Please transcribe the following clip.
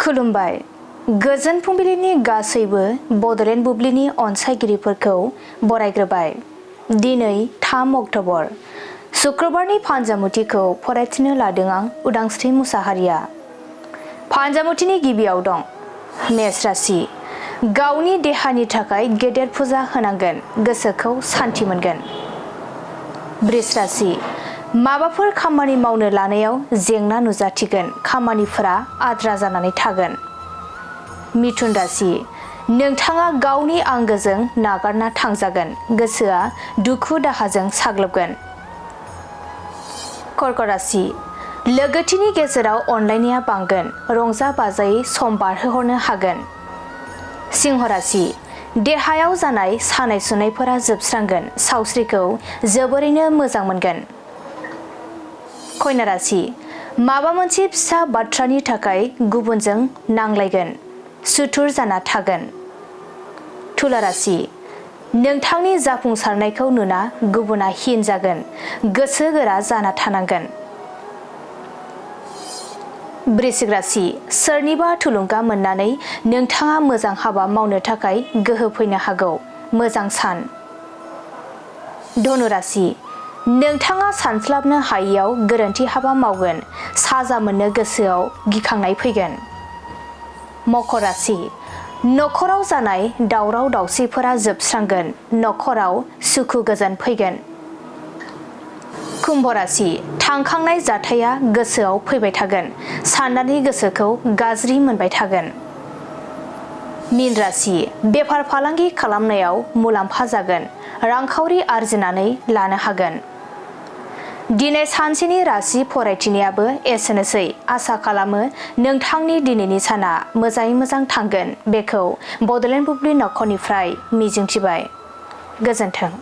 खुलुमबाय। गोजोन फुंबिलिनि गासैबो बड'लेण्ड बुब्लिनि अनसायगिरिफोरखौ बरायग्रोबाय। दिनै 3 अक्ट'बर शुक्रबारनि फान्जामुथिखौ फरायथिनो लादों आं उदांस्रि मुसाहारिया। फान्जामुथिनि गिबियाव दं मेष राशि। गावनि देहानि थाखाय गेदेर फुजा होनांगोन, गोसोखौ सान्थि मोनगोन। बृष राशि। माबाफोर खामानि मावनो लानायाव जेंना नुजाथिगोन, खामानिफोरा आद्रा जानानै थागोन। मिथुन राशि। नोंथाङा गावनि आंगोजों नागारना थांजागोन, गोसोआ दुखु दाहाजों साग्लोबगोन। कर्क राशि। लोगोथिनि गेजेराव अनलायनाया बांगोन, रंजा बाजायै सम बारहोहरनो हागोन। सिंह राशि। देहायाव जानाय सानाय सुनायफोरा जोबस्रांगोन, सावस्रिखौ जोबोरैनो मोजां मोनगोन। कन्या राशि। माबा मोनसे फिसा बाथ्रानि थाखाय गुबुनजों नांलायगोन, सुथुर जाना थागोन। तुला राशि। नोंथांनि जाफुंसारनायखौ नुना गुबुना हिन जागोन, गोसो गोरा जाना थानांगोन। वृश्चिक राशि। सोरनिबा थुलुंगा मोननानै नोंथाङा मोजां हाबा मावनो थाखाय गोहो फैनो हागौ, मोजां सान। धनु राशि। नोंथाङा सानस्लाबनो हायैयाव गोरोन्थि हाबा मावगोन, साजा मोननो गोसोआव गिखांनाय फैगोन। मकर राशि। नखराव जानाय दावराव दावसिफोरा जोबस्रांगोन, नखराव सुखु गोजोन फैगोन। कुम्भ राशि। थांखांनाय जाथाया गोसोआव फैबाय थागोन, साननानै गोसोखौ गाज्रि मोनबाय थागोन। मीन राशि। बेफार फालांगि खालामनायाव मुलाम्फा जागोन, रांखावरि आरजिनानै लानो हागोन। दिनै सानसेनि राशि फरायथिनायाबो एसेनोसै। आसा खालामो नोंथांनि दिनैनि साना मोजाङै मोजां थांगोन, बेखौ बड'लेण्ड बुब्लि नखरनिफ्राय मिजिंथिबाय। गोजोन्थों।